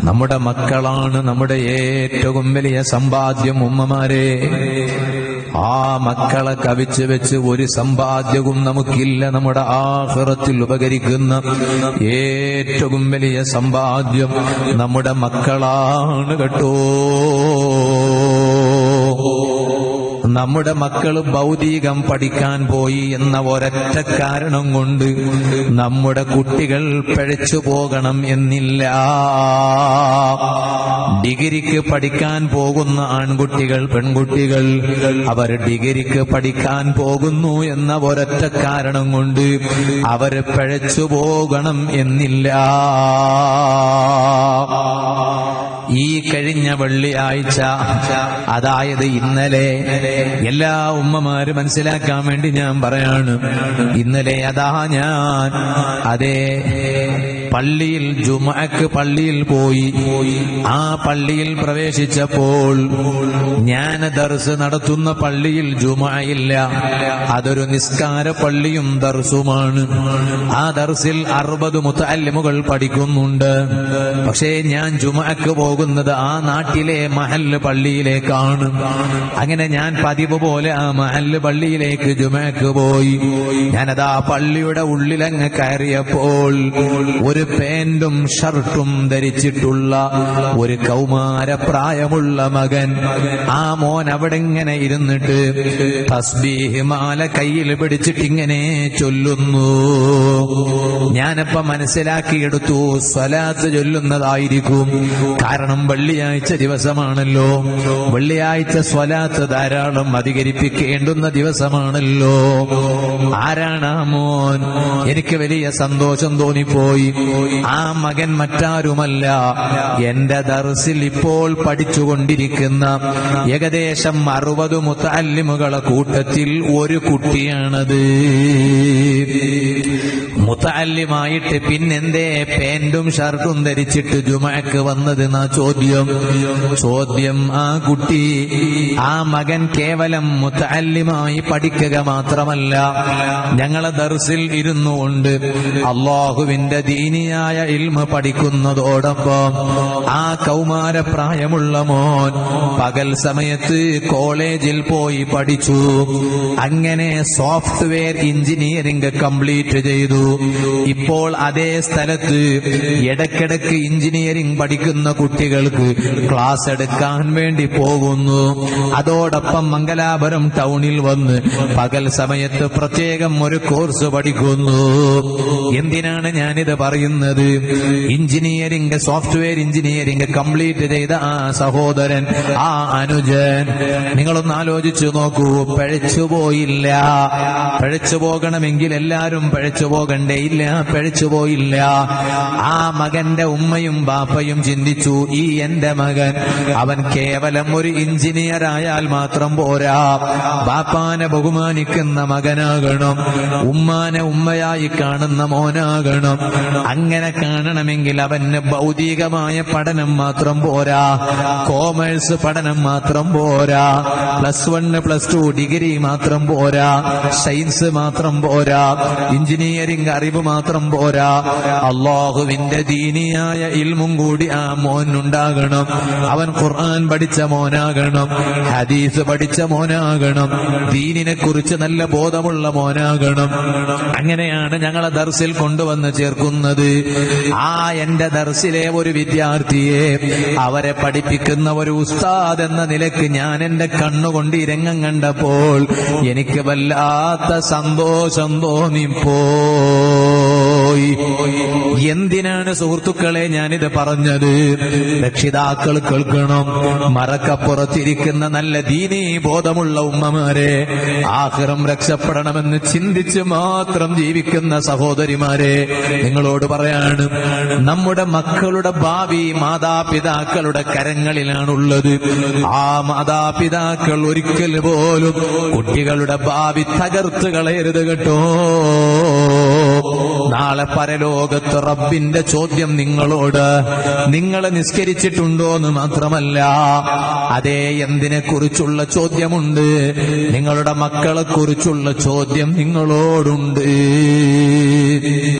നമ്മുടെ മക്കളാണ് നമ്മുടെ ഏറ്റവും വലിയ സമ്പാദ്യം. ഉമ്മമാരെ, ആ മക്കളെ കവിച്ചു വെച്ച് ഒരു സമ്പാദ്യവും നമുക്കില്ല. നമ്മുടെ ആഖിറത്തിൽ ഉപകരിക്കുന്ന ഏറ്റവും വലിയ സമ്പാദ്യം നമ്മുടെ മക്കളാണ് കേട്ടോ. നമ്മുടെ മക്കള് ഭൗതികം പഠിക്കാൻ പോയി എന്ന ഒരൊറ്റ കാരണം കൊണ്ട് നമ്മുടെ കുട്ടികൾ പിഴച്ചു പോകണം എന്നില്ല. ഡിഗ്രിക്ക് പഠിക്കാൻ പോകുന്ന ആൺകുട്ടികൾ, പെൺകുട്ടികൾ, അവർ ഡിഗ്രിക്ക് പഠിക്കാൻ പോകുന്നു എന്ന ഒരൊറ്റ കാരണം കൊണ്ട് അവർ പിഴച്ചു പോകണം എന്നില്ല. ഈ കഴിഞ്ഞ വെള്ളിയാഴ്ച, അതായത് ഇന്നലെ, എല്ലാ ഉമ്മമാര് മനസ്സിലാക്കാൻ വേണ്ടി ഞാൻ പറയാണ്, ഇന്നലെ അതാ ഞാൻ പള്ളിയിൽ ജുമുഅക്ക് പള്ളിയിൽ പോയി. ആ പള്ളിയിൽ പ്രവേശിച്ചപ്പോൾ, ഞാൻ ദർസ് നടത്തുന്ന പള്ളിയിൽ ജുമുഅയില്ല, അതൊരു നിസ്കാര പള്ളിയും ദർസുമാണ്. ആ ദർസിൽ 60 മുതഅല്ലിമുകൾ പഠിക്കുന്നുണ്ട്. പക്ഷേ ഞാൻ ജുമുഅക്ക് പോകുന്നത് ആ നാട്ടിലെ മഹല്ല് പള്ളിയിലേക്കാണ്. അങ്ങനെ ഞാൻ പതിവ് പോലെ ആ മഹല്ല് പള്ളിയിലേക്ക് ജുമുഅക്ക് പോയി. ഞാനതാ പള്ളിയുടെ ഉള്ളിലങ്ങ് കയറിയപ്പോൾ ഒരു പാന്റും ഷർട്ടും ധരിച്ചിട്ടുള്ള ഒരു കൗമാരപ്രായമുള്ള മകൻ, ആ മോൻ അവിടെ ഇങ്ങനെ ഇരുന്നിട്ട് തസ്ബീഹ് മാല കയ്യിൽ പിടിച്ചിട്ട് ഇങ്ങനെ ചൊല്ലുന്നു. ഞാനപ്പോ മനസ്സിലാക്കിയെടുത്തു സ്വലാത്ത് ചൊല്ലുന്നതായിരിക്കും. കാരണം വെള്ളിയാഴ്ച ദിവസമാണല്ലോ, വെള്ളിയാഴ്ച സ്വലാത്ത് ധാരാളം അധികരിപ്പിക്കേണ്ടുന്ന ദിവസമാണല്ലോ. ആരാണ് ആ മോൻ? എനിക്ക് വലിയ സന്തോഷം തോന്നിപ്പോയി. ആ മകൻ മറ്റാരുമല്ല, എന്റെ ദർസിൽ ഇപ്പോൾ പഠിച്ചുകൊണ്ടിരിക്കുന്ന ഏകദേശം 60 മുതഅല്ലിമുകളെ കൂട്ടത്തിൽ ഒരു കുട്ടിയാണത്. മുതഅല്ലിമായിട്ട് പിന്നെന്തേ പാന്റും ഷർട്ടും ധരിച്ചിട്ട് ജുമുഅക്ക് വന്നതെന്നാ ചോദ്യം. ആ കുട്ടി, ആ മകൻ കേവലം മുതഅല്ലിമായി പഠിക്കുക മാത്രമല്ല, ഞങ്ങളെ ദർസിൽ ഇരുന്നുകൊണ്ട് അല്ലാഹുവിന്റെ ദീനിയായ ഇൽമ പഠിക്കുന്നതോടൊപ്പം ആ കൗമാരപ്രായമുള്ള മോൻ പകൽ സമയത്ത് കോളേജിൽ പോയി പഠിച്ചു. അങ്ങനെ സോഫ്റ്റ്വെയർ എഞ്ചിനീയറിംഗ് കംപ്ലീറ്റ് ചെയ്തു. ഇപ്പോൾ അതേ സ്ഥലത്ത് ഇടയ്ക്കിടയ്ക്ക് എഞ്ചിനീയറിംഗ് പഠിക്കുന്ന കുട്ടികൾക്ക് ക്ലാസ് എടുക്കാൻ വേണ്ടി പോകുന്നു. അതോടൊപ്പം മംഗലാപുരം ടൗണിൽ വന്ന് പകൽ സമയത്ത് പ്രത്യേകം ഒരു കോഴ്സ് പഠിക്കുന്നു. എന്തിനാണ് ഞാനിത് പറയുന്നത്? എഞ്ചിനീയറിംഗ്, സോഫ്റ്റ്വെയർ എഞ്ചിനീയറിംഗ് കംപ്ലീറ്റ് ചെയ്ത ആ സഹോദരൻ, ആ അനുജൻ, നിങ്ങളൊന്ന് ആലോചിച്ചു നോക്കൂ. പിഴച്ചുപോയില്ല. പിഴച്ചു പോകണമെങ്കിൽ എല്ലാവരും പിഴച്ചു പോകണ്ടേ? ഇല്ല, പിഴച്ചുപോയില്ല. ആ മകന്റെ ഉമ്മയും ബാപ്പയും ചിന്തിച്ചു, ഈ എന്റെ മകൻ, അവൻ കേവലം ഒരു എഞ്ചിനീയർ ആയാൽ മാത്രം പോരാ, ബാപ്പാനെ ബഹുമാനിക്കുന്ന മകനാകണം, ഉമ്മാനെ ഉമ്മയായി കാണുന്ന മോനാകണം. അങ്ങനെ കാണണമെങ്കിൽ അവന് ഭൗതികമായ പഠനം മാത്രം പോരാ, കോമേഴ്സ് പഠനം മാത്രം പോരാ, +1 +2 ഡിഗ്രി മാത്രം പോരാ, സയൻസ് മാത്രം പോരാ, എഞ്ചിനീയറിംഗ് അറിവ് മാത്രം പോരാ, അല്ലാഹുവിന്റെ ദീനിയായ ഇൽമും കൂടി ആ മോനുണ്ടാകണം. അവൻ ഖുർആൻ പഠിച്ച മോനാകണം, ഹദീസ് പഠിച്ച മോനാകണം, ദീനിനെ കുറിച്ച് നല്ല ബോധമുള്ള മോനാകണം. അങ്ങനെയാണ് ഞങ്ങളെ ദർസിൽ കൊണ്ടുവന്ന് ചേർക്കുന്നത്. ആ എന്റെ ദർസിലെ ഒരു വിദ്യാർത്ഥിയെ, അവരെ പഠിപ്പിക്കുന്ന ഒരു ഉസ്താദ് എന്ന നിലക്ക് ഞാൻ എന്റെ കണ്ണുകൊണ്ട് ഈ രംഗം കണ്ടപ്പോൾ എനിക്ക് വല്ലാത്ത സന്തോഷം തോന്നിപ്പോയി. എന്തിനാണ് സുഹൃത്തുക്കളെ ഞാനിത് പറഞ്ഞത്? രക്ഷിതാക്കൾ കേൾക്കണം. മറക്കപ്പുറത്തിരിക്കുന്ന നല്ല ദീനീ ബോധമുള്ള ഉമ്മമാരെ, ആഖിറം രക്ഷപ്പെടണമെന്ന് ചിന്തിച്ച് മാത്രം ജീവിക്കുന്ന സഹോദരിമാരെ, നിങ്ങളോട് പറയാണ്, നമ്മുടെ മക്കളുടെ ഭാവി മാതാപിതാക്കളുടെ കരങ്ങളിലാണുള്ളത്. ആ മാതാപിതാക്കൾ ഒരിക്കൽ പോലും കുട്ടികളുടെ ഭാവി തകർത്ത് കളയരുത് കേട്ടോ. നാളെ പരലോകത്ത് റബ്ബിന്റെ ചോദ്യം നിങ്ങളോട്, നിങ്ങൾ നിസ്കരിച്ചിട്ടുണ്ടോ എന്ന് മാത്രമല്ല, അതേ എന്തിനെ കുറിച്ചുള്ള ചോദ്യമുണ്ട്, നിങ്ങളുടെ മക്കളെ കുറിച്ചുള്ള ചോദ്യം നിങ്ങളോടുണ്ട്.